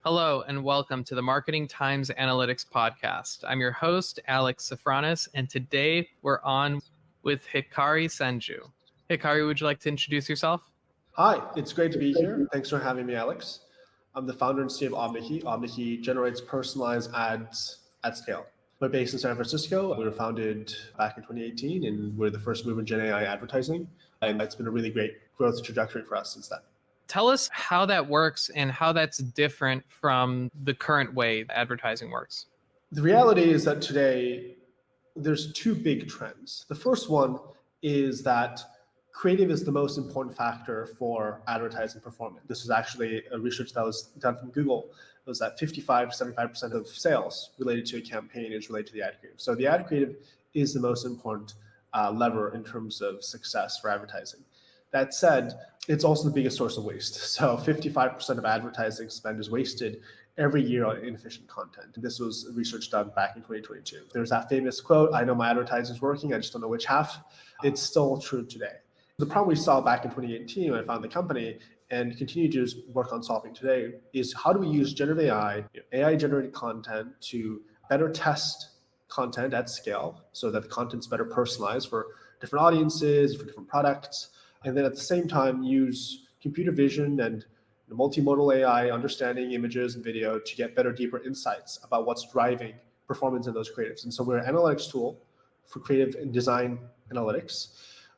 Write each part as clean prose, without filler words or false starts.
Hello and welcome to the Marketing Times Analytics Podcast. I'm your host, Alex Sofronas, and today we're on with Hikari Senju. Hikari, would you like to introduce yourself? Hi, it's great to be here. Thanks for having me, Alex. I'm the founder and CEO of Omneky. Omneky generates personalized ads at scale. We're based in San Francisco. We were founded back in 2018, and we're the first mover in Gen AI advertising. And it's been a really great growth trajectory for us since then. Tell us how that works and how that's different from the current way advertising works. The reality is that today there's two big trends. The first one is that creative is the most important factor for advertising performance. This is actually a research that was done from Google. It was that 55 to 75% of sales related to a campaign is related to the ad creative. So the ad creative is the most important lever in terms of success for advertising. That said, it's also the biggest source of waste. So 55% of advertising spend is wasted every year on inefficient content. This was research done back in 2022. There's that famous quote, "I know my advertising is working, I just don't know which half." It's still true today. The problem we saw back in 2018 when I founded the company and continue to work on solving today is how do we use generative AI-generated content to better test content at scale so that the content's better personalized for different audiences, for different products, and then at the same time use computer vision and multimodal AI, understanding images and video to get better, deeper insights about what's driving performance in those creatives. And so we're an analytics tool for creative and design analytics.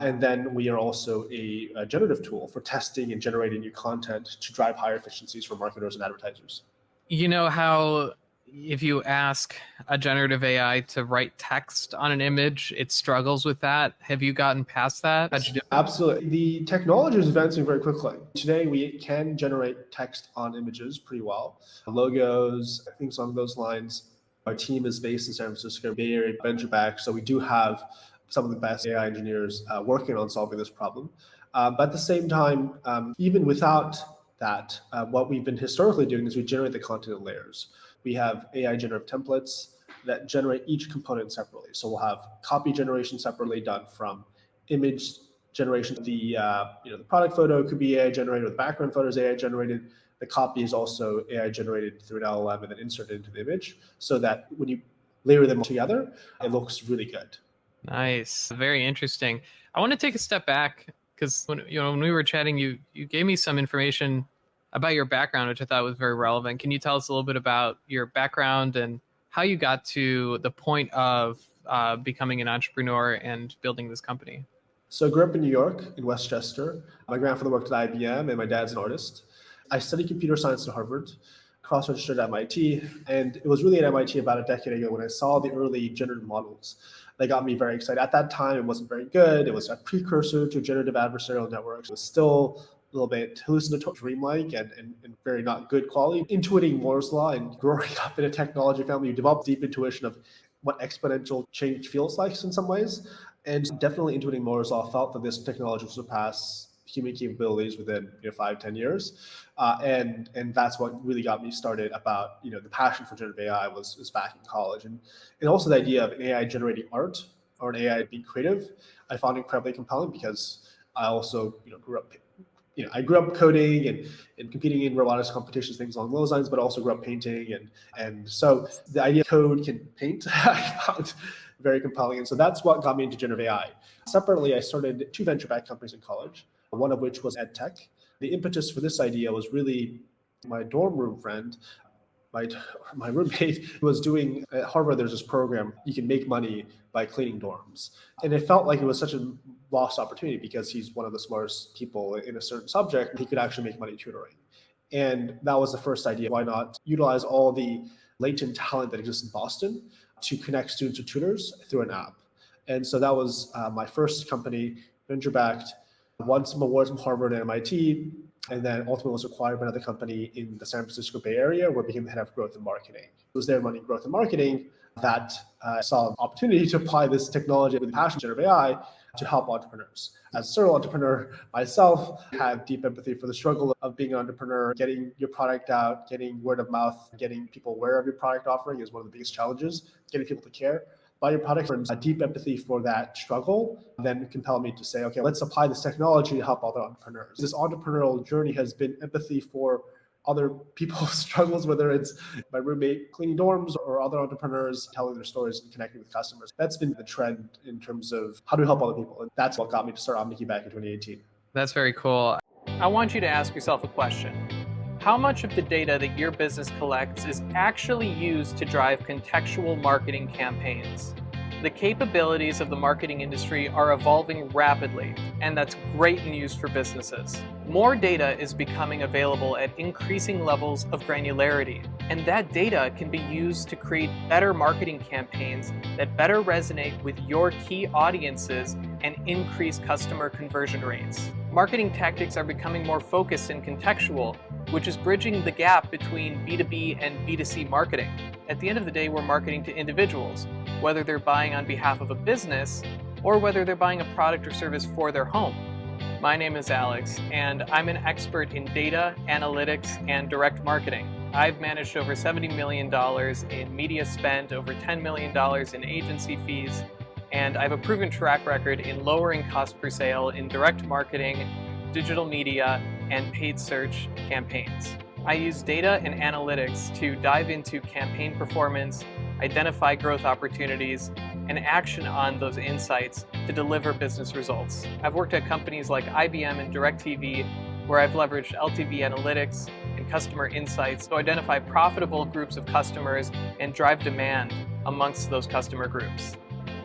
And then we are also a generative tool for testing and generating new content to drive higher efficiencies for marketers and advertisers. You know how if you ask a generative AI to write text on an image, it struggles with that. Have you gotten past that? How'd you do? Absolutely. The technology is advancing very quickly. Today, we can generate text on images pretty well. Logos, things along those lines. Our team is based in San Francisco, Bay Area, venture back. So we do have some of the best AI engineers working on solving this problem. But at the same time, even without that, what we've been historically doing is we generate the content in layers. We have AI generative templates that generate each component separately. So we'll have copy generation separately done from image generation. The product photo could be AI generated, the background photo is AI generated. The copy is also AI generated through an LLM and then inserted into the image so that when you layer them together, it looks really good. Nice. Very interesting. I want to take a step back because when we were chatting, you gave me some information about your background, which I thought was very relevant. Can you tell us a little bit about your background and how you got to the point of becoming an entrepreneur and building this company? So I grew up in New York, in Westchester. My grandfather worked at IBM and my dad's an artist. I studied computer science at Harvard, cross-registered at MIT, and it was really at MIT about a decade ago when I saw the early generative models. That got me very excited. At that time, it wasn't very good. It was a precursor to generative adversarial networks. It was still a little bit hallucinatory, dreamlike, and very not good quality. Intuiting Moore's law and growing up in a technology family, you develop deep intuition of what exponential change feels like in some ways. And definitely intuiting Moore's law felt that this technology will surpass human capabilities within 5-10 years. And that's what really got me started about the passion for generative AI was back in college. And also the idea of an AI generating art or an AI being creative, I found incredibly compelling because I also I grew up coding and competing in robotics competitions, things along those lines, but also grew up painting. And so the idea of code can paint, I found very compelling. And so that's what got me into generative AI. Separately, I started 2 venture-backed companies in college, one of which was EdTech. The impetus for this idea was really my dorm room friend, my roommate was doing at Harvard. There's this program you can make money by cleaning dorms, and it felt like it was such a lost opportunity because he's one of the smartest people in a certain subject. He could actually make money tutoring, and that was the first idea. Why not utilize all the latent talent that exists in Boston to connect students to tutors through an app? And so that was my first company, venture-backed, won some awards from Harvard and MIT, and then ultimately was acquired by another company in the San Francisco Bay Area where I became the head of growth and marketing. It was there running growth and marketing that I saw an opportunity to apply this technology with passion for generative AI to help entrepreneurs. As a serial entrepreneur myself, I have deep empathy for the struggle of being an entrepreneur. Getting your product out, getting word of mouth, getting people aware of your product offering is one of the biggest challenges, getting people to care about your product. A deep empathy for that struggle then compelled me to say, okay, let's apply this technology to help other entrepreneurs. This entrepreneurial journey has been empathy for other people's struggles, whether it's my roommate cleaning dorms or other entrepreneurs telling their stories and connecting with customers. That's been the trend in terms of how do we help other people. And that's what got me to start Omneky back in 2018. That's very cool. I want you to ask yourself a question. How much of the data that your business collects is actually used to drive contextual marketing campaigns? The capabilities of the marketing industry are evolving rapidly, and that's great news for businesses. More data is becoming available at increasing levels of granularity, and that data can be used to create better marketing campaigns that better resonate with your key audiences and increase customer conversion rates. Marketing tactics are becoming more focused and contextual, which is bridging the gap between B2B and B2C marketing. At the end of the day, we're marketing to individuals, whether they're buying on behalf of a business or whether they're buying a product or service for their home. My name is Alex, and I'm an expert in data, analytics, and direct marketing. I've managed over $70 million in media spend, over $10 million in agency fees, and I have a proven track record in lowering cost per sale in direct marketing, digital media, and paid search campaigns. I use data and analytics to dive into campaign performance, identify growth opportunities, and action on those insights to deliver business results. I've worked at companies like IBM and DirecTV, where I've leveraged LTV analytics and customer insights to identify profitable groups of customers and drive demand amongst those customer groups.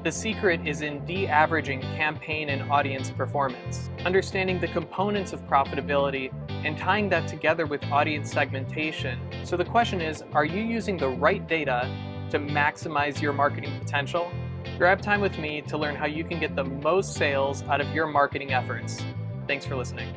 The secret is in de-averaging campaign and audience performance, understanding the components of profitability and tying that together with audience segmentation. So the question is, are you using the right data to maximize your marketing potential? Grab time with me to learn how you can get the most sales out of your marketing efforts. Thanks for listening.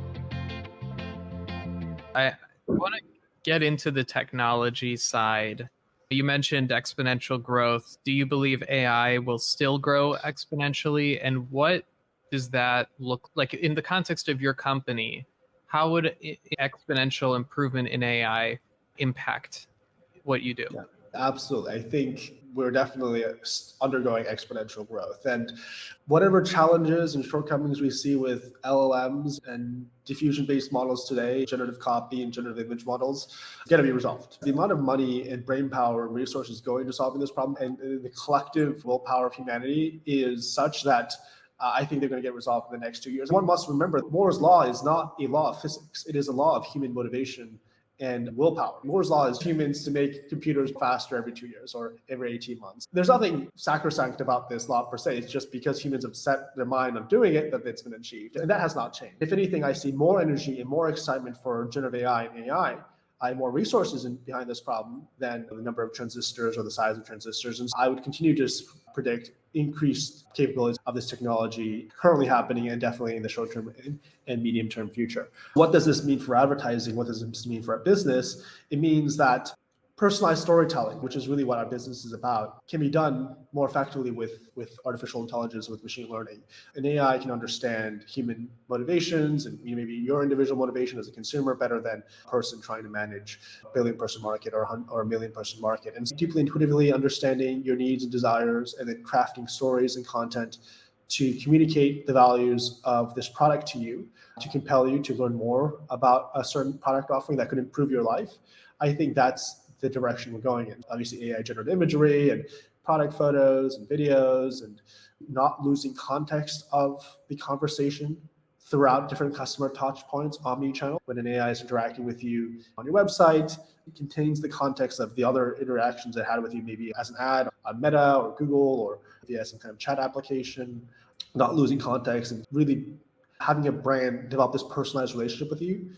I want to get into the technology side. You mentioned exponential growth. Do you believe AI will still grow exponentially? And what does that look like in the context of your company? How would exponential improvement in AI impact what you do? Yeah, absolutely. I think we're definitely undergoing exponential growth. And whatever challenges and shortcomings we see with LLMs and diffusion-based models today, generative copy and generative image models, it's going to be resolved. The amount of money and brain power and resources going to solving this problem and the collective willpower of humanity is such that I think they're going to get resolved in the next 2 years. One must remember, Moore's law is not a law of physics. It is a law of human motivation and willpower. Moore's law is humans to make computers faster every 2 years or every 18 months. There's nothing sacrosanct about this law per se. It's just because humans have set their mind on doing it that it's been achieved. And that has not changed. If anything, I see more energy and more excitement for generative AI and AI. I have more resources behind this problem than the number of transistors or the size of transistors. And I would continue to predict increased capabilities of this technology currently happening and definitely in the short term and medium term future. What does this mean for advertising? What does this mean for our business? It means that personalized storytelling, which is really what our business is about, can be done more effectively with artificial intelligence, with machine learning. And AI can understand human motivations and maybe your individual motivation as a consumer better than a person trying to manage a billion-person market or a million-person market. And deeply intuitively understanding your needs and desires and then crafting stories and content to communicate the values of this product to you, to compel you to learn more about a certain product offering that could improve your life. I think that's the direction we're going in. Obviously, AI generated imagery and product photos and videos and not losing context of the conversation throughout different customer touch points, omni-channel. When an AI is interacting with you on your website, it contains the context of the other interactions it had with you, maybe as an ad on Meta or Google or via some kind of chat application, not losing context and really having a brand develop this personalized relationship with you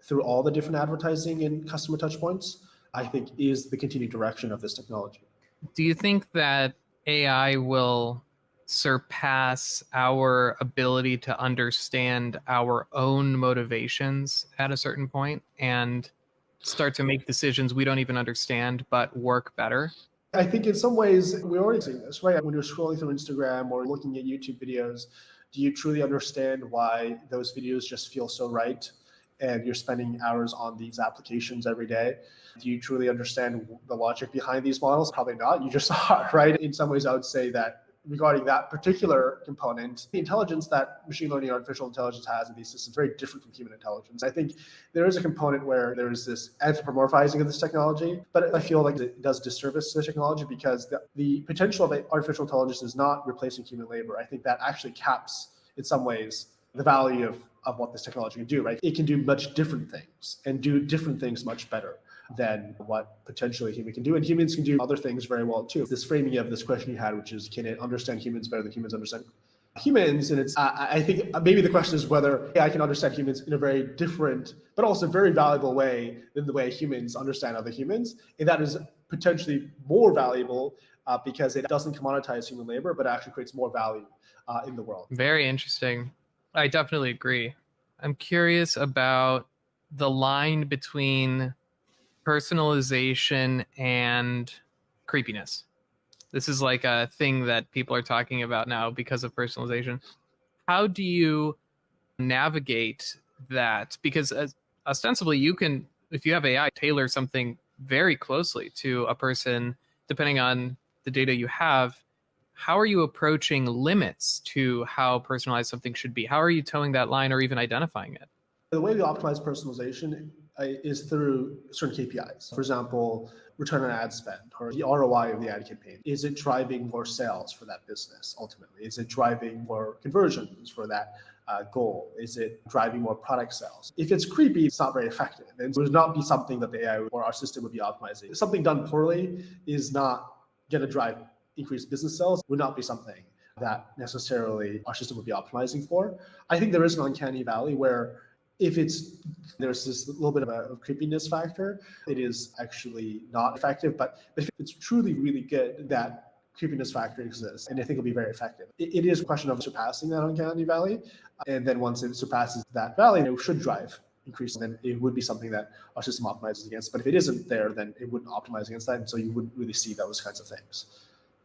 through all the different advertising and customer touch points, I think is the continued direction of this technology. Do you think that AI will surpass our ability to understand our own motivations at a certain point and start to make decisions we don't even understand but work better? I think in some ways we're already seeing this, right? When you're scrolling through Instagram or looking at YouTube videos, do you truly understand why those videos just feel so right? And you're spending hours on these applications every day. Do you truly understand the logic behind these models? Probably not. You just are, right? In some ways, I would say that regarding that particular component, the intelligence that machine learning and artificial intelligence has in these systems is very different from human intelligence. I think there is a component where there is this anthropomorphizing of this technology, but I feel like it does disservice to the technology because the potential of artificial intelligence is not replacing human labor. I think that actually caps, in some ways, the value of what this technology can do, right? It can do much different things and do different things much better than what potentially a human can do. And humans can do other things very well too. This framing of this question you had, which is, can it understand humans better than humans understand humans? And I think maybe the question is whether AI can understand humans in a very different, but also very valuable way than the way humans understand other humans. And that is potentially more valuable because it doesn't commoditize human labor, but actually creates more value in the world. Very interesting. I definitely agree. I'm curious about the line between personalization and creepiness. This is like a thing that people are talking about now because of personalization. How do you navigate that? Because ostensibly, you can, if you have AI, tailor something very closely to a person, depending on the data you have. How are you approaching limits to how personalized something should be? How are you towing that line or even identifying it? The way we optimize personalization is through certain KPIs. For example, return on ad spend or the ROI of the ad campaign. Is it driving more sales for that business ultimately? Is it driving more conversions for that goal? Is it driving more product sales? If it's creepy, it's not very effective. And it would not be something that the AI or our system would be optimizing. If something done poorly is not going to drive increased business sales, would not be something that necessarily our system would be optimizing for. I think there is an uncanny valley where if there's this little bit of a creepiness factor, it is actually not effective. But if it's truly really good, that creepiness factor exists, and I think it'll be very effective. It is a question of surpassing that uncanny valley, and then once it surpasses that valley, it should drive increase, then it would be something that our system optimizes against. But if it isn't there, then it wouldn't optimize against that, and so you wouldn't really see those kinds of things.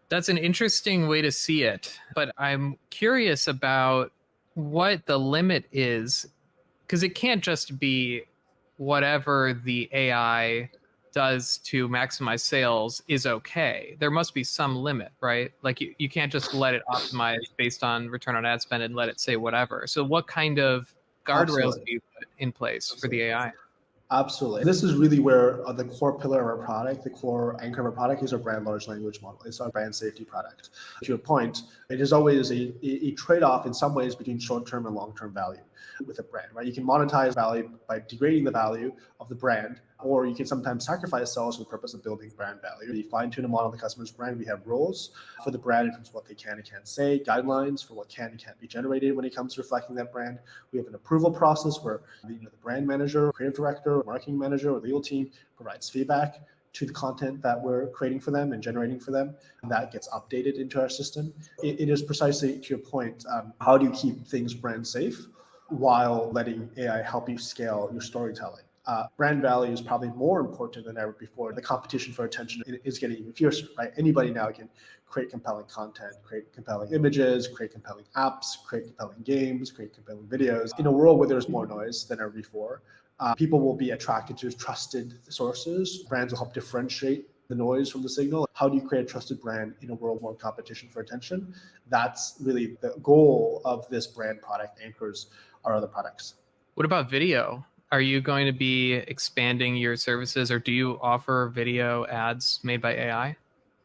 That's an interesting way to see it, but I'm curious about what the limit is, because it can't just be whatever the AI does to maximize sales is okay. There must be some limit, right? Like you can't just let it optimize based on return on ad spend and let it say whatever. So what kind of guardrails do you put in place for the AI? Absolutely. This is really where the core pillar of our product, the core anchor of our product is our brand large language model. It's our brand safety product. To your point, it is always a trade-off in some ways between short-term and long-term value with a brand, right? You can monetize value by degrading the value of the brand, or you can sometimes sacrifice sales for the purpose of building brand value. We fine-tune and model the customer's brand. We have rules for the brand in terms of what they can and can't say, guidelines for what can and can't be generated when it comes to reflecting that brand. We have an approval process where the brand manager, creative director, marketing manager, or legal team provides feedback to the content that we're creating for them and generating for them, and that gets updated into our system. It is precisely to your point, how do you keep things brand safe while letting AI help you scale your storytelling? Brand value is probably more important than ever before. The competition for attention is getting even fiercer, right? Anybody now can create compelling content, create compelling images, create compelling apps, create compelling games, create compelling videos. In a world where there's more noise than ever before, people will be attracted to trusted sources. Brands will help differentiate the noise from the signal. How do you create a trusted brand in a world where competition for attention? That's really the goal of this brand product anchors our other products. What about video? Are you going to be expanding your services, or do you offer video ads made by AI?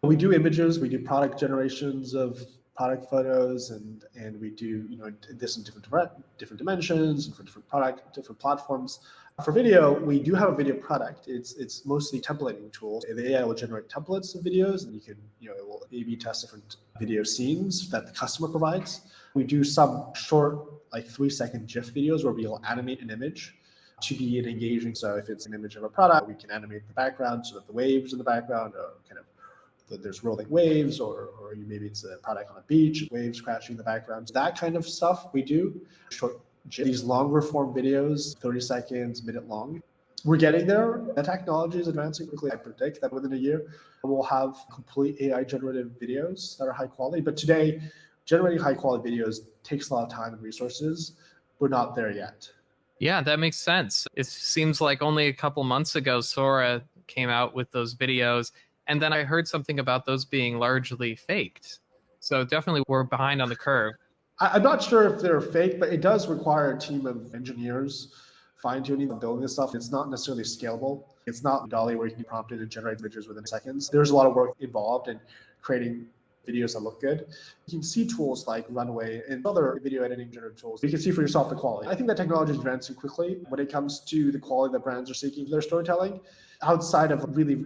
We do images, we do product generations of product photos, and we do this in different dimensions and for different different platforms. For video, we do have a video product. It's mostly templating tools. The AI will generate templates of videos, and you can it will A/B test different video scenes that the customer provides. We do some short, like 3-second GIF videos where we'll animate an image to be engaging. So if it's an image of a product, we can animate the background so that the waves in the background are kind of there's rolling waves, or maybe it's a product on a beach, waves crashing in the background. That kind of stuff we do. Short, these longer form videos, 30 seconds, minute long. We're getting there. The technology is advancing quickly. I predict that within a year, we'll have complete AI generative videos that are high quality. But today, generating high quality videos takes a lot of time and resources. We're not there yet. Yeah, that makes sense. It seems like only a couple months ago, Sora came out with those videos. And then I heard something about those being largely faked. So definitely we're behind on the curve. I'm not sure if they're fake, but it does require a team of engineers fine-tuning and building this stuff. It's not necessarily scalable. It's not Dolly where you can be prompted to generate images within seconds. There's a lot of work involved in creating videos that look good. You can see tools like Runway and other video editing generative tools. You can see for yourself the quality. I think that technology is advancing quickly when it comes to the quality that brands are seeking for their storytelling. Outside of really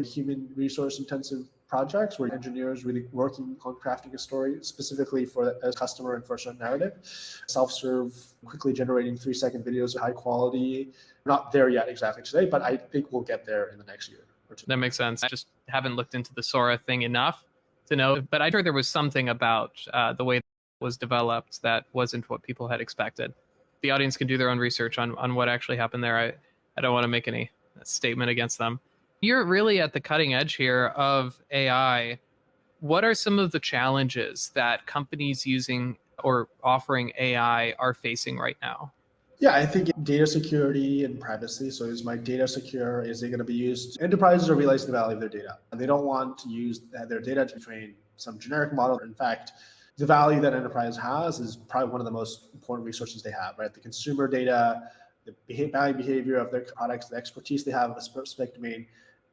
human resource intensive projects where engineers really working on crafting a story specifically for a customer and for a certain narrative, self-serve, quickly generating 3-second videos of high quality. We're not there yet exactly today, but I think we'll get there in the next year or two. That makes sense. I just haven't looked into the Sora thing enough to know, but I heard there was something about the way it was developed that wasn't what people had expected. The audience can do their own research on what actually happened there. I don't want to make any statement against them. You're really at the cutting edge here of AI. What are some of the challenges that companies using or offering AI are facing right now? Yeah, I think data security and privacy. So is my data secure? Is it going to be used? Enterprises are realizing the value of their data. And they don't want to use their data to train some generic model. In fact, the value that enterprise has is probably one of the most important resources they have, right? The consumer data, the buying behavior of their products, the expertise they have in a specific domain,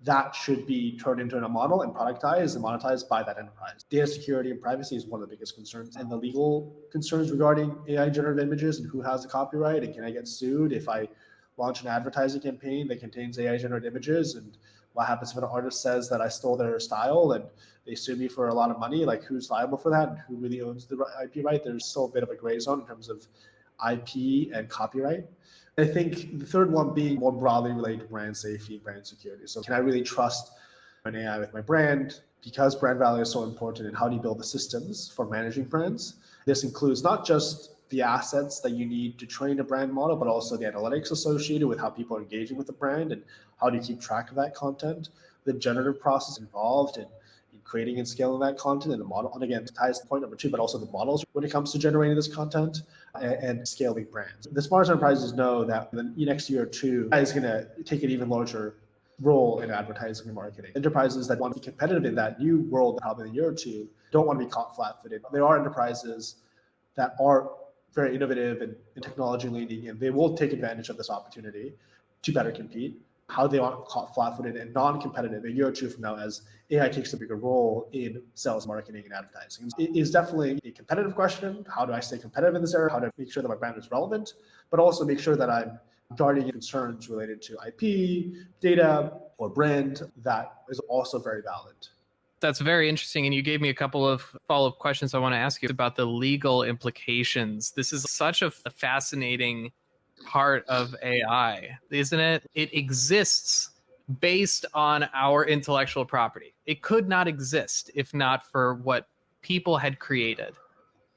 that should be turned into a model and productized and monetized by that enterprise. Data security and privacy is one of the biggest concerns. And the legal concerns regarding AI generative images and who has the copyright and can I get sued if I launch an advertising campaign that contains AI generated images, and what happens if an artist says that I stole their style and they sue me for a lot of money, like who's liable for that and who really owns the IP right? There's still a bit of a gray zone in terms of IP and copyright. I think the third one being more broadly related to brand safety, brand security. So can I really trust an AI with my brand? Because brand value is so important, and how do you build the systems for managing brands? This includes not just the assets that you need to train a brand model, but also the analytics associated with how people are engaging with the brand and how do you keep track of that content, the generative process involved in creating and scaling that content and the model. And again, ties to point number 2, but also the models when it comes to generating this content and scaling brands. The smartest enterprises know that in the next year or two is going to take an even larger role in advertising and marketing. Enterprises that want to be competitive in that new world, probably in a year or two, don't want to be caught flat-footed. There are enterprises that are very innovative and technology leaning, and they will take advantage of this opportunity to better compete. How they aren't caught flat-footed and non-competitive a year or two from now as AI takes a bigger role in sales, marketing, and advertising. It is definitely a competitive question. How do I stay competitive in this area? How do I make sure that my brand is relevant, but also make sure that I'm guarding concerns related to IP, data, or brand that is also very valid. That's very interesting. And you gave me a couple of follow-up questions I want to ask you about the legal implications. This is such a fascinating part of AI, isn't it? It exists based on our intellectual property. It could not exist if not for what people had created.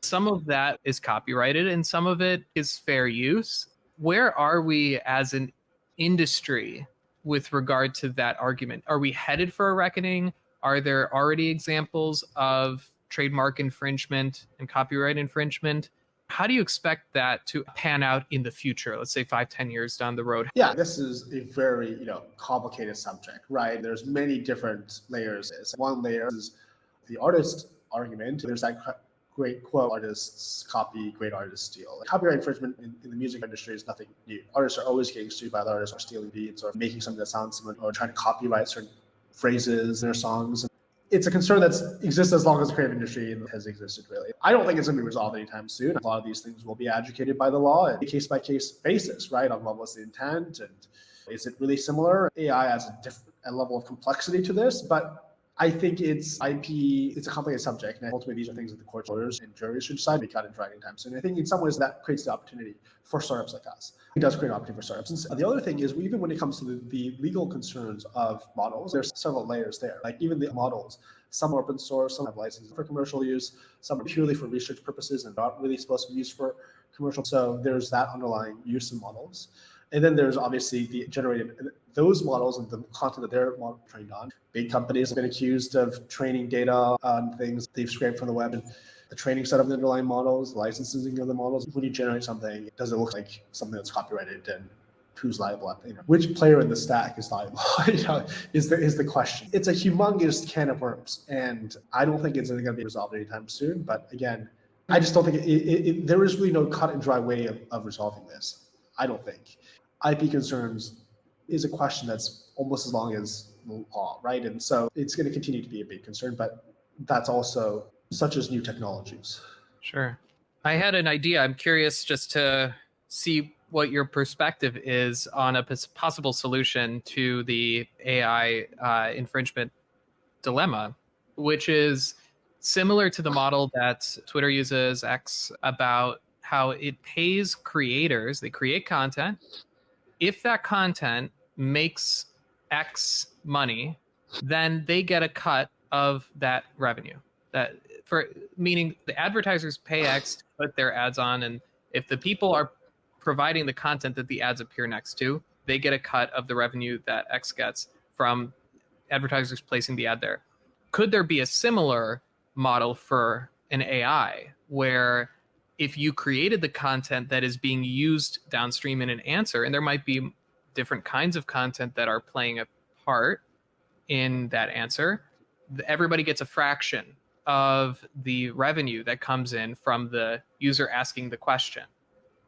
Some of that is copyrighted and some of it is fair use. Where are we as an industry with regard to that argument? Are we headed for a reckoning? Are there already examples of trademark infringement and copyright infringement? How do you expect that to pan out in the future? Let's say 5-10 years down the road. Yeah, this is a very complicated subject, right? There's many different layers. One layer is the artist argument. There's that great quote, artists copy, great artists steal. Copyright infringement in the music industry is nothing new. Artists are always getting sued by other artists or stealing beats or making something that sounds similar or trying to copyright certain phrases in their songs. It's a concern that's exists as long as the creative industry has existed, really. I don't think it's going to be resolved anytime soon. A lot of these things will be adjudicated by the law on a case-by-case basis, right? On what was the intent and is it really similar? AI has a level of complexity to this, but I think it's IP, it's a complicated subject. And ultimately, these are things that the courts, lawyers, and juries should decide to cut and drag anytime soon. I think in some ways that creates the opportunity for startups like us. It does create an opportunity for startups. And the other thing is, even when it comes to the legal concerns of models, there's several layers there. Like even the models, some are open source, some have licenses for commercial use, some are purely for research purposes and not really supposed to be used for commercial. So there's that underlying use of models. And then there's obviously the generated those models and the content that they're trained on. Big companies have been accused of training data on things they've scraped from the web. And the training set of the underlying models, licensing of the models. When you generate something, does it look like something that's copyrighted and who's liable? Which player in the stack is liable? Is the question. It's a humongous can of worms, and I don't think it's going to be resolved anytime soon. But again, I just don't think there is really no cut and dry way of resolving this. I don't think. IP concerns is a question that's almost as long as law, right? And so it's going to continue to be a big concern, but that's also such as new technologies. Sure. I had an idea. I'm curious just to see what your perspective is on a possible solution to the AI infringement dilemma, which is similar to the model that Twitter uses, X, about how it pays creators. They create content. If that content makes X money, then they get a cut of that revenue. That for meaning the advertisers pay X to put their ads on, and if the people are providing the content that the ads appear next to, they get a cut of the revenue that X gets from advertisers placing the ad there. Could there be a similar model for an AI where if you created the content that is being used downstream in an answer, and there might be different kinds of content that are playing a part in that answer, everybody gets a fraction of the revenue that comes in from the user asking the question.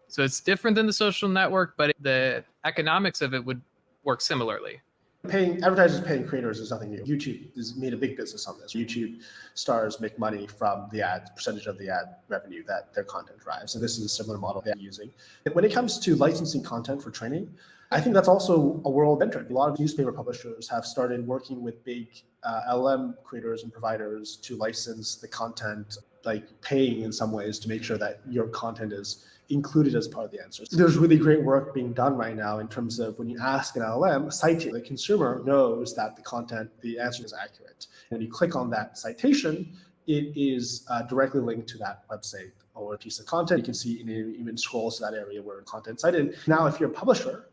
So it's different than the social network, but the economics of it would work similarly. Advertisers paying creators is nothing new. YouTube has made a big business on this. YouTube stars make money from the ad percentage of the ad revenue that their content drives. So this is a similar model they're using. When it comes to licensing content for training, I think that's also a world entrant. A lot of newspaper publishers have started working with big LLM creators and providers to license the content, like paying in some ways to make sure that your content is included as part of the answers. There's really great work being done right now in terms of when you ask an LLM, cite it. The consumer knows that the answer is accurate. And when you click on that citation, it is directly linked to that website or a piece of content. You can see it even scrolls to that area where content cited. Now, if you're a publisher,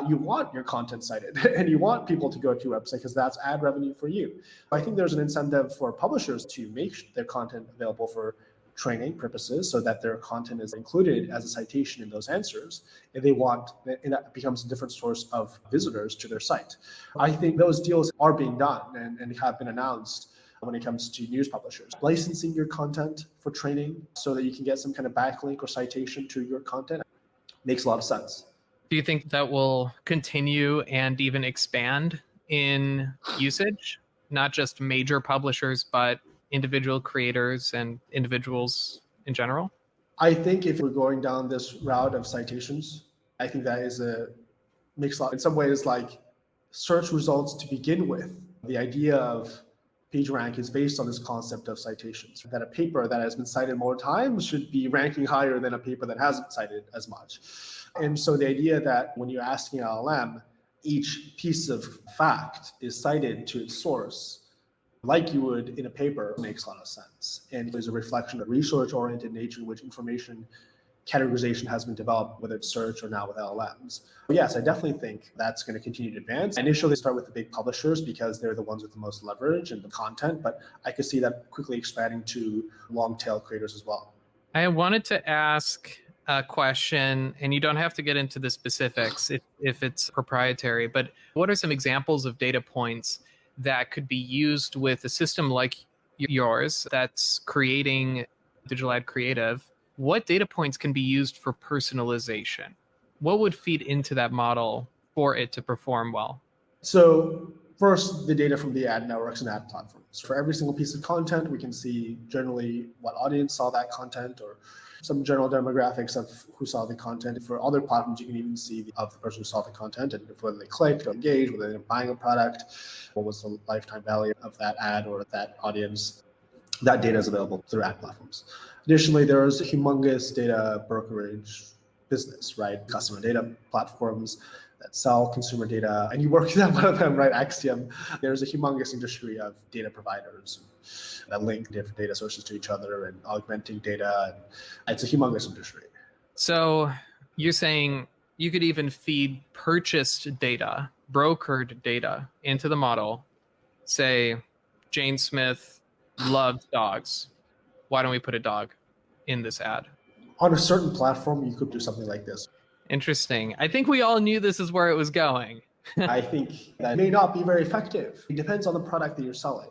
you want your content cited and you want people to go to your website because that's ad revenue for you. I think there's an incentive for publishers to make their content available for training purposes so that their content is included as a citation in those answers, and that becomes a different source of visitors to their site. I think those deals are being done and have been announced when it comes to news publishers. Licensing your content for training so that you can get some kind of backlink or citation to your content makes a lot of sense. Do you think that will continue and even expand in usage? Not just major publishers, but individual creators and individuals in general? I think if we're going down this route of citations, I think that makes a lot. In some ways, like search results to begin with, the idea of PageRank is based on this concept of citations, that a paper that has been cited more times should be ranking higher than a paper that hasn't cited as much. And so the idea that when you're asking LLM, each piece of fact is cited to its source, like you would in a paper, makes a lot of sense. And there's a reflection of research-oriented nature in which information categorization has been developed, whether it's search or now with LLMs. But yes, I definitely think that's going to continue to advance. Initially, start with the big publishers because they're the ones with the most leverage and the content, but I could see that quickly expanding to long-tail creators as well. I wanted to ask a question, and you don't have to get into the specifics if it's proprietary, but what are some examples of data points that could be used with a system like yours that's creating digital ad creative? What data points can be used for personalization? What would feed into that model for it to perform well? So first, the data from the ad networks and ad platforms. For every single piece of content, we can see generally what audience saw that content or some general demographics of who saw the content. For other platforms, you can even see of the person who saw the content and whether they clicked or engaged, whether they're buying a product, what was the lifetime value of that ad or that audience. That data is available through ad platforms. Additionally, there is a humongous data brokerage business, right? Customer data platforms that sell consumer data, and you work with one of them, right? Axiom. There's a humongous industry of data providers that link different data sources to each other and augmenting data. And it's a humongous industry. So you're saying you could even feed purchased data, brokered data into the model. Say, Jane Smith loves dogs. Why don't we put a dog in this ad? On a certain platform, you could do something like this. Interesting. I think we all knew this is where it was going. I think that may not be very effective. It depends on the product that you're selling.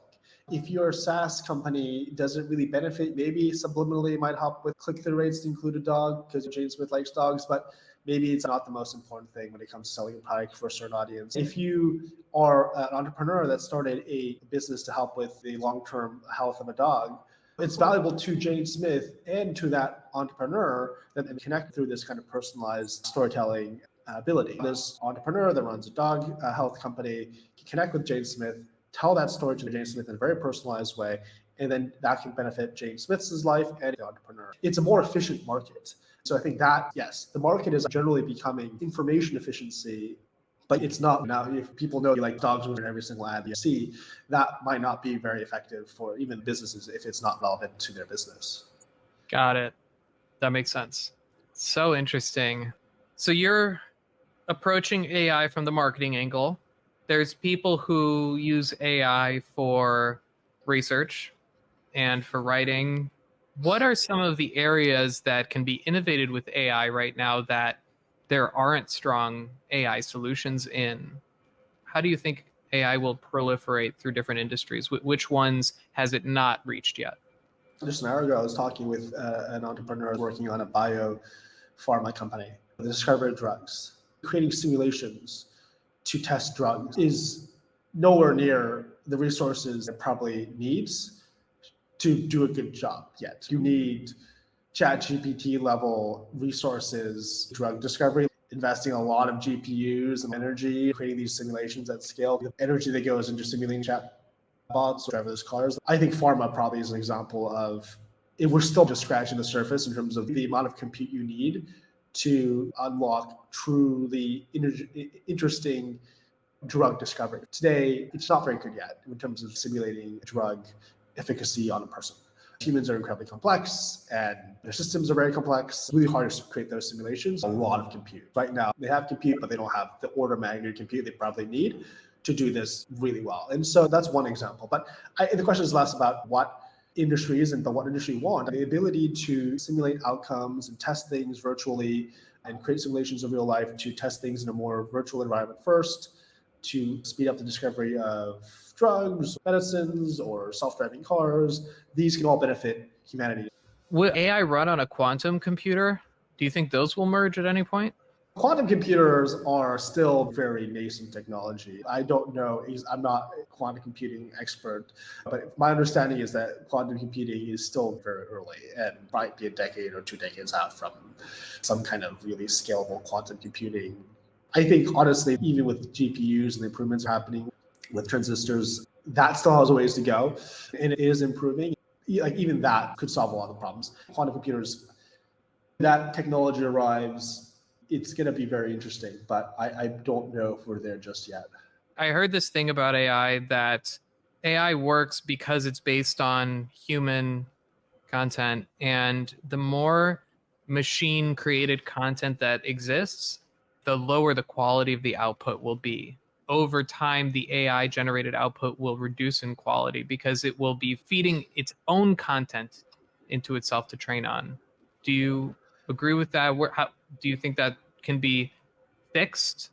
If your SaaS company doesn't really benefit, maybe subliminally it might help with click-through rates to include a dog because Jane Smith likes dogs, but maybe it's not the most important thing when it comes to selling a product for a certain audience. If you are an entrepreneur that started a business to help with the long-term health of a dog, it's valuable to Jane Smith and to that entrepreneur that they connect through this kind of personalized storytelling ability. This entrepreneur that runs a dog health company can connect with Jane Smith, tell that story to Jane Smith in a very personalized way, and then that can benefit Jane Smith's life and the entrepreneur. It's a more efficient market. So I think that, yes, the market is generally becoming information efficiency, but it's not now. If people know you like dogs in every single ad you see, that might not be very effective for even businesses if it's not relevant to their business. Got it. That makes sense. So interesting. So you're approaching AI from the marketing angle. There's people who use AI for research and for writing. What are some of the areas that can be innovated with AI right now that there aren't strong AI solutions in? How do you think AI will proliferate through different industries? Which ones has it not reached yet? Just an hour ago, I was talking with an entrepreneur working on a biopharma company, the discovery of drugs. Creating simulations to test drugs is nowhere near the resources it probably needs to do a good job yet. You need ChatGPT level resources, drug discovery, investing a lot of GPUs and energy, creating these simulations at scale. The energy that goes into simulating chatbots, driverless cars. I think pharma probably is an example of we're still just scratching the surface in terms of the amount of compute you need to unlock truly interesting drug discovery. Today, it's not very good yet in terms of simulating drug efficacy on a person. Humans are incredibly complex and their systems are very complex. It's really hard to create those simulations. A lot of compute. Right now, they have compute, but they don't have the order of magnitude compute they probably need to do this really well. And so that's one example. But the question is less about what industries and what industry want. The ability to simulate outcomes and test things virtually and create simulations of real life to test things in a more virtual environment first, to speed up the discovery of drugs, medicines, or self-driving cars. These can all benefit humanity. Will AI run on a quantum computer? Do you think those will merge at any point? Quantum computers are still very nascent technology. I don't know, I'm not a quantum computing expert, but my understanding is that quantum computing is still very early and might be a decade or 2 decades out from some kind of really scalable quantum computing. I think, honestly, even with GPUs and the improvements happening with transistors, that still has a ways to go, and it is improving. Like even that could solve a lot of problems. Quantum computers, that technology arrives, it's going to be very interesting, but I don't know if we're there just yet. I heard this thing about AI that AI works because it's based on human content, and the more machine created content that exists, the lower the quality of the output will be. Over time, the AI generated output will reduce in quality because it will be feeding its own content into itself to train on. Do you agree with that? How do you think that can be fixed?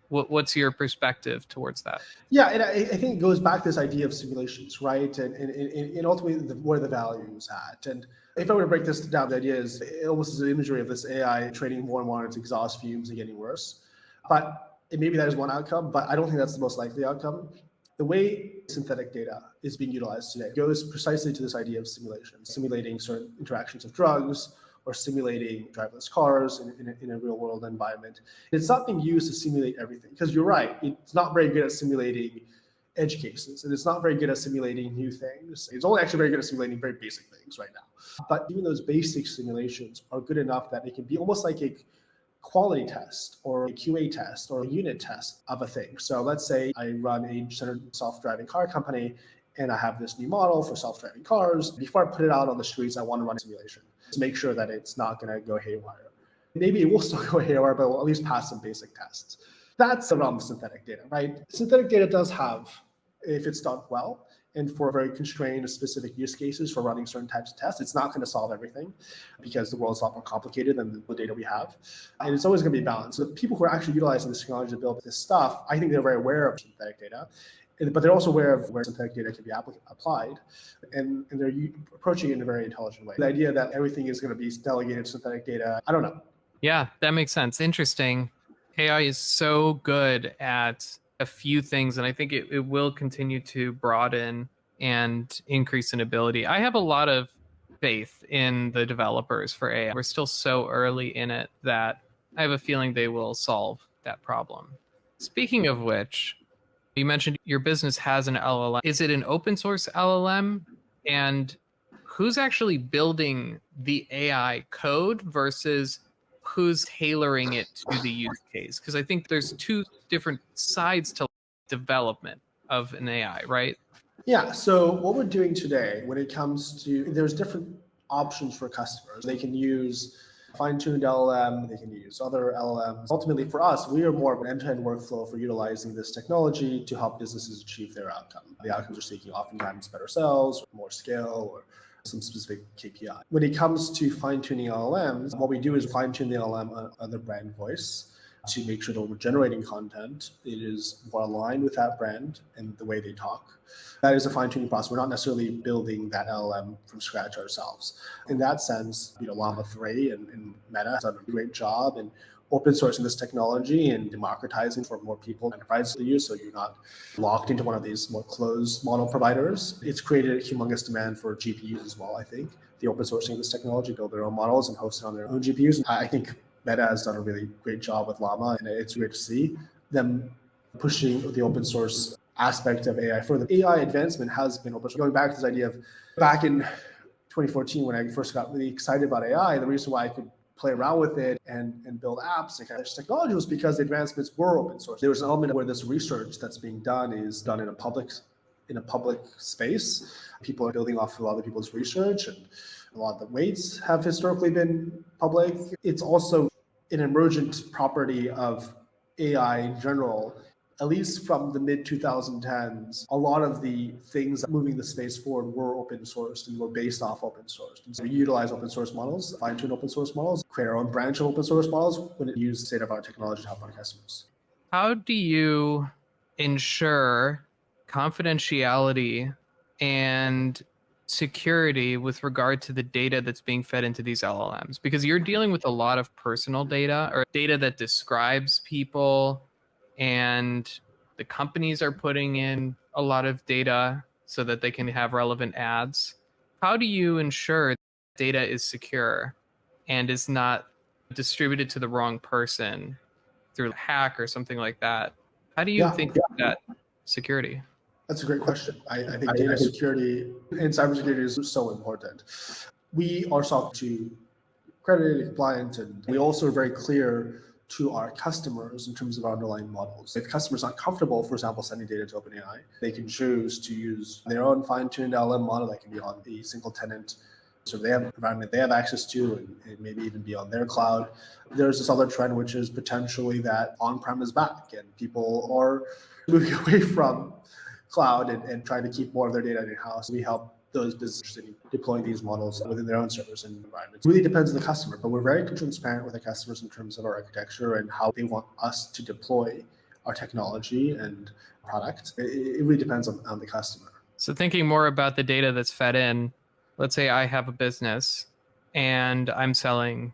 What's your perspective towards that? Yeah, and I think it goes back to this idea of simulations, right? And ultimately where the value is at. And if I were to break this down, the idea is it almost is an imagery of this AI training more and more on its exhaust fumes and getting worse. But maybe that is one outcome, but I don't think that's the most likely outcome. The way synthetic data is being utilized today goes precisely to this idea of simulation, simulating certain interactions of drugs or simulating driverless cars in a real world environment. It's not being used to simulate everything, because you're right, it's not very good at simulating edge cases, and it's not very good at simulating new things. It's only actually very good at simulating very basic things right now. But even those basic simulations are good enough that it can be almost like a quality test or a QA test or a unit test of a thing. So let's say I run a self-driving car company and I have this new model for self-driving cars. Before I put it out on the streets, I want to run a simulation to make sure that it's not going to go haywire. Maybe it will still go haywire, but we'll at least pass some basic tests. That's the realm of synthetic data, right? Synthetic data does have, if it's done well, And for very constrained specific use cases for running certain types of tests, it's not going to solve everything because the world's a lot more complicated than the data we have. And it's always going to be balanced. So people who are actually utilizing this technology to build this stuff, I think they're very aware of synthetic data, but they're also aware of where synthetic data can be applied, and they're approaching it in a very intelligent way. The idea that everything is going to be delegated to synthetic data, I don't know. Yeah, that makes sense. Interesting. AI is so good at a few things, and I think it will continue to broaden and increase in ability. I have a lot of faith in the developers for AI. We're still so early in it that I have a feeling they will solve that problem. Speaking of which, you mentioned your business has an LLM. Is it an open source LLM? And who's actually building the AI code versus who's tailoring it to the use case? Because I think there's two different sides to development of an AI, right? Yeah, so what we're doing today when it comes to, there's different options for customers. They can use fine-tuned LLM, they can use other LLMs. Ultimately for us, we are more of an end-to-end workflow for utilizing this technology to help businesses achieve their outcome. The outcomes are seeking oftentimes better sales, more scale, or some specific KPI. When it comes to fine-tuning LLMs, what we do is fine-tune the LLM on the brand voice to make sure that we're generating content, it is more aligned with that brand and the way they talk. That is a fine-tuning process. We're not necessarily building that LLM from scratch ourselves. In that sense, Llama 3 and Meta has done a great job in open sourcing this technology and democratizing for more people, enterprises to use, so you're not locked into one of these more closed model providers. It's created a humongous demand for GPUs as well, I think. The open sourcing of this technology, build their own models and host it on their own GPUs. I think Meta has done a really great job with Llama, and it's great to see them pushing the open source aspect of AI further. AI advancement has been open source. Going back to this idea of back in 2014 when I first got really excited about AI, the reason why I could play around with it and build apps and kind of technology was because the advancements were open source. There was an element where this research that's being done is done in a public space. People are building off of other people's research, and a lot of the weights have historically been public. It's also an emergent property of AI in general. At least from the mid 2010s, a lot of the things moving the space forward were open sourced and were based off open source. And so we utilize open source models, fine-tune open source models, create our own branch of open source models when it uses state-of-the-art technology to help our customers. How do you ensure confidentiality and security with regard to the data that's being fed into these LLMs? Because you're dealing with a lot of personal data or data that describes people, and the companies are putting in a lot of data so that they can have relevant ads. How do you ensure data is secure and is not distributed to the wrong person through a hack or something like that? How do you think that security? That's a great question. I think data security and cybersecurity is so important. We are SOC 2 accredited and compliant, and we also are very clear to our customers in terms of our underlying models. If customers aren't comfortable, for example, sending data to OpenAI, they can choose to use their own fine-tuned LLM model that can be on a single tenant. So they have an environment they have access to, and maybe even be on their cloud. There's this other trend, which is potentially that on-prem is back, and people are moving away from cloud and trying to keep more of their data in-house. We help those businesses in deploying these models within their own servers and environments. It really depends on the customer, but we're very transparent with the customers in terms of our architecture and how they want us to deploy our technology and product. It really depends on the customer. So thinking more about the data that's fed in, let's say I have a business and I'm selling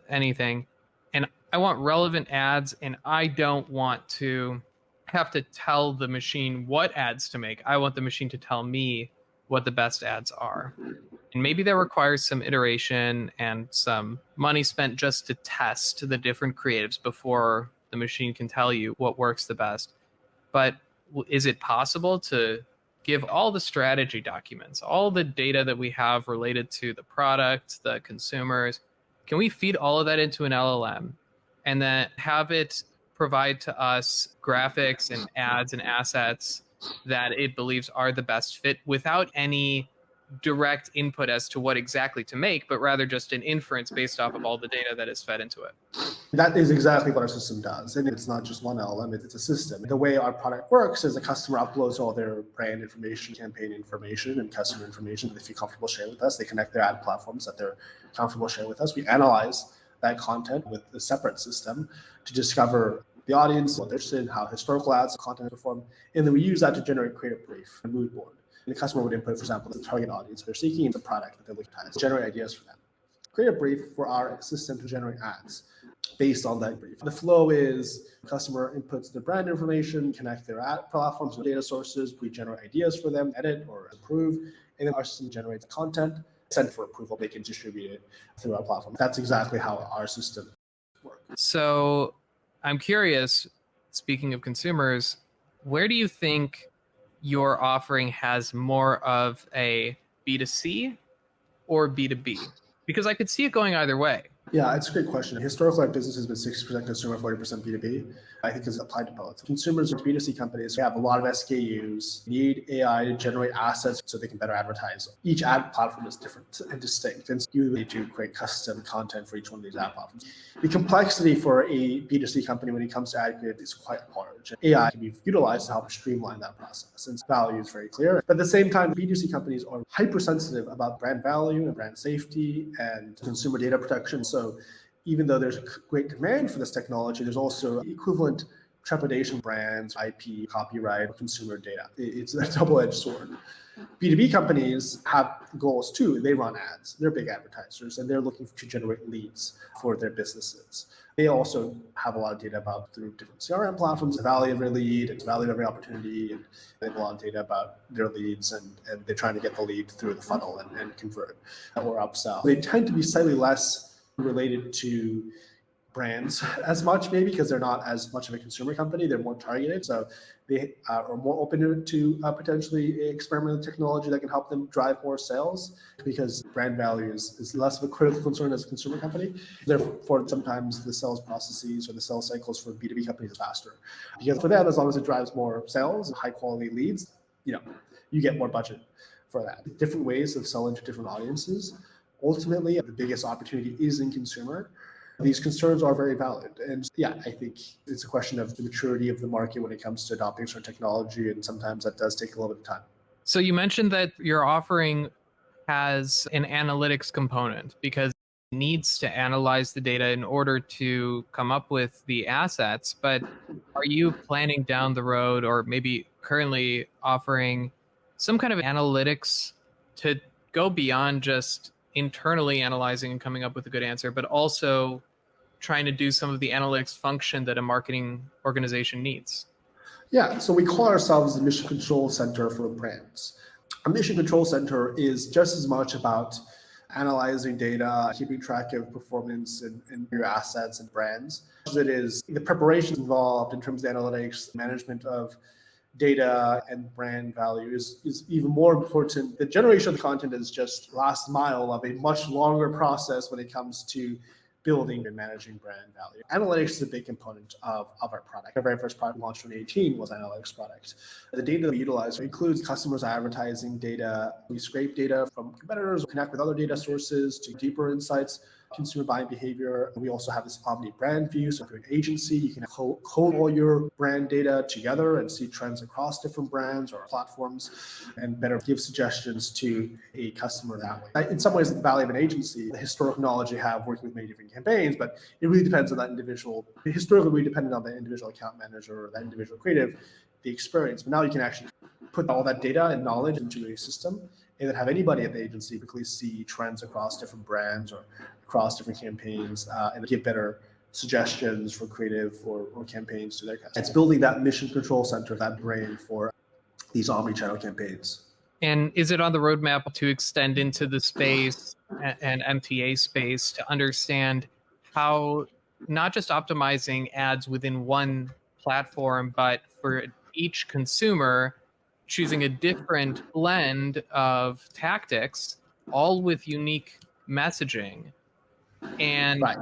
anything and I want relevant ads, and I don't want to have to tell the machine what ads to make. I want the machine to tell me what the best ads are. And maybe that requires some iteration and some money spent just to test the different creatives before the machine can tell you what works the best. But is it possible to give all the strategy documents, all the data that we have related to the product, the consumers? Can we feed all of that into an LLM and then have it provide to us graphics and ads and assets that it believes are the best fit without any direct input as to what exactly to make, but rather just an inference based off of all the data that is fed into it? That is exactly what our system does. And it's not just one element, it's a system. The way our product works is the customer uploads all their brand information, campaign information, and customer information that they feel comfortable sharing with us. They connect their ad platforms that they're comfortable sharing with us. We analyze that content with a separate system to discover the audience, what they're interested in, how historical ads content perform. And then we use that to generate creative brief, a mood board. And the customer would input, for example, the target audience they're seeking and the product that they're looking at, generate ideas for them. Create a brief for our system to generate ads based on that brief. The flow is customer inputs their brand information, connect their ad platforms with data sources. We generate ideas for them, edit or approve, and then our system generates content, send for approval. They can distribute it through our platform. That's exactly how our system works. So I'm curious, speaking of consumers, where do you think your offering has more of a B2C or B2B? Because I could see it going either way. Yeah, it's a great question. Historically, our business has been 60% consumer, 40% B2B. I think it's applied to both. Consumers and B2C companies have a lot of SKUs, need AI to generate assets so they can better advertise. Each ad platform is different and distinct, and you need to create custom content for each one of these ad platforms. The complexity for a B2C company when it comes to ad creative is quite large. AI can be utilized to help streamline that process, and value is very clear. But at the same time, B2C companies are hypersensitive about brand value and brand safety and consumer data protection. So even though there's a great demand for this technology, there's also equivalent trepidation brands, IP, copyright, consumer data. It's a double-edged sword. B2B companies have goals too. They run ads. They're big advertisers, and they're looking to generate leads for their businesses. They also have a lot of data about through different CRM platforms, the value of every lead, and the value of every opportunity, and they have a lot of data about their leads, and they're trying to get the lead through the funnel and convert or upsell. They tend to be slightly less related to brands as much, maybe because they're not as much of a consumer company. They're more targeted, so they are more open to potentially experiment with technology that can help them drive more sales, because brand value is less of a critical concern as a consumer company. Therefore, sometimes the sales processes or the sales cycles for B2B companies is faster, because for them, as long as it drives more sales and high quality leads, you get more budget for that. Different ways of selling to different audiences. Ultimately, the biggest opportunity is in consumer. These concerns are very valid. And yeah, I think it's a question of the maturity of the market when it comes to adopting certain technology. And sometimes that does take a little bit of time. So you mentioned that your offering has an analytics component because it needs to analyze the data in order to come up with the assets. But are you planning down the road, or maybe currently offering some kind of analytics to go beyond just internally analyzing and coming up with a good answer, but also trying to do some of the analytics function that a marketing organization needs? Yeah, so we call ourselves the mission control center for brands. A mission control center is just as much about analyzing data, keeping track of performance and your assets and brands, as it is the preparation involved in terms of analytics, management of data and brand value is even more important. The generation of the content is just last mile of a much longer process when it comes to building and managing brand value. Analytics is a big component of our product. Our very first product launched in 2018 was an analytics product. The data that we utilize includes customers' advertising data. We scrape data from competitors, connect with other data sources to deeper insights, consumer buying behavior. We also have this omni brand view. So if you're an agency, you can code all your brand data together and see trends across different brands or platforms and better give suggestions to a customer that way. In some ways, the value of an agency, the historical knowledge you have working with many different campaigns, but it really depends on that individual. Historically, we depended on the individual account manager or that individual creative, the experience. But now you can actually put all that data and knowledge into a system and then have anybody at the agency quickly see trends across different brands or across different campaigns and give better suggestions for creative or campaigns to their customers. It's building that mission control center, that brain for these omni-channel campaigns. And is it on the roadmap to extend into the space and MTA space to understand how not just optimizing ads within one platform, but for each consumer, choosing a different blend of tactics, all with unique messaging, and Right.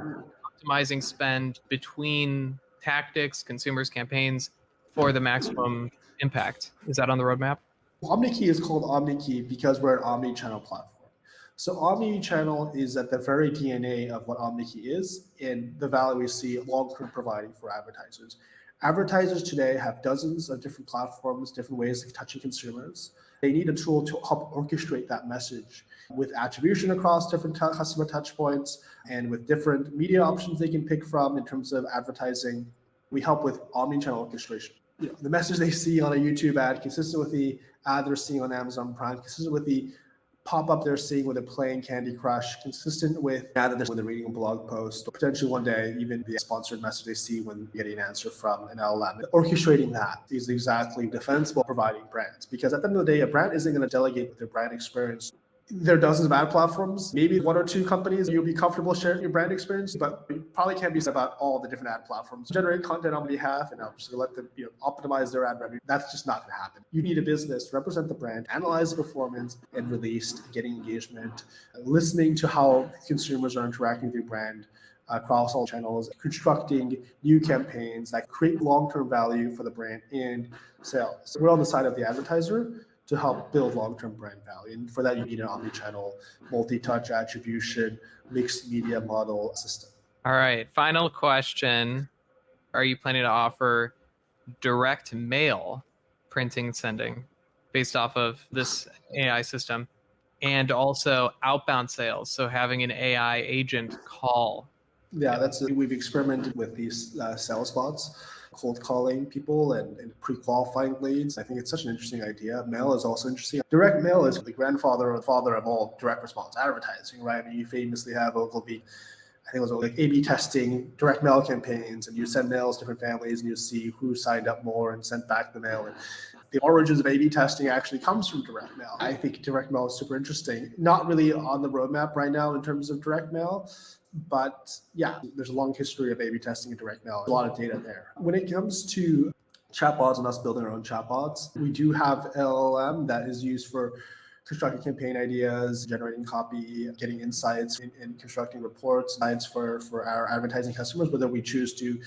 optimizing spend between tactics, consumers, campaigns for the maximum impact? Is that on the roadmap? Omneky is called Omneky because we're an omni-channel platform. So omni-channel is at the very DNA of what Omneky is and the value we see long-term providing for advertisers. Advertisers today have dozens of different platforms, different ways of touching consumers. They need a tool to help orchestrate that message with attribution across different customer touch points and with different media options they can pick from in terms of advertising. We help with omni-channel orchestration. The message they see on a YouTube ad, consistent with the ad they're seeing on Amazon Prime, consistent with the pop-up they're seeing when they're playing Candy Crush, consistent with when they're reading a blog post, or potentially one day even the sponsored message they see when getting an answer from an LLM. Orchestrating that is exactly defensible providing brands, because at the end of the day, a brand isn't going to delegate their brand experience. There are dozens of ad platforms, maybe one or two companies you'll be comfortable sharing your brand experience, but you probably can't be about all the different ad platforms. Generate content on behalf and just let them optimize their ad revenue. That's just not going to happen. You need a business, represent the brand, analyze the performance and release, getting engagement, listening to how consumers are interacting with your brand across all channels, constructing new campaigns that create long-term value for the brand and sales. We're on the side of the advertiser to help build long-term brand value. And for that, you need an omni-channel, multi-touch attribution, mixed media model system. All right. Final question. Are you planning to offer direct mail printing and sending based off of this AI system, and also outbound sales? So having an AI agent call. Yeah, we've experimented with these sales bots, cold calling people and pre-qualifying leads. I think it's such an interesting idea. Mail is also interesting. Direct mail is the grandfather or father of all direct response advertising, right? I mean, you famously have Ogilvy, I think it was like A/B testing direct mail campaigns, and you send mails to different families and you see who signed up more and sent back the mail. And the origins of A/B testing actually comes from direct mail. I think direct mail is super interesting. Not really on the roadmap right now in terms of direct mail, but yeah, there's a long history of A/B testing and direct mail. A lot of data there. When it comes to chatbots and us building our own chatbots, we do have LLM that is used for constructing campaign ideas, generating copy, getting insights, and constructing reports, guides for our advertising customers, whether we choose to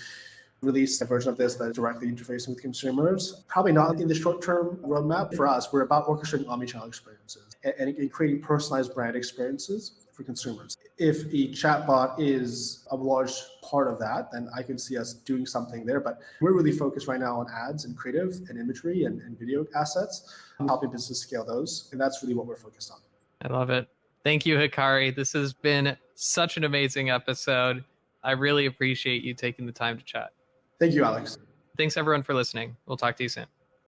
release a version of this that is directly interfacing with consumers. Probably not in the short-term roadmap. For us, we're about orchestrating omnichannel experiences and creating personalized brand experiences for consumers. If a chatbot is a large part of that, then I can see us doing something there. But we're really focused right now on ads and creative and imagery and video assets, and helping businesses scale those. And that's really what we're focused on. I love it. Thank you, Hikari. This has been such an amazing episode. I really appreciate you taking the time to chat. Thank you, Alex. Thanks, everyone, for listening. We'll talk to you soon.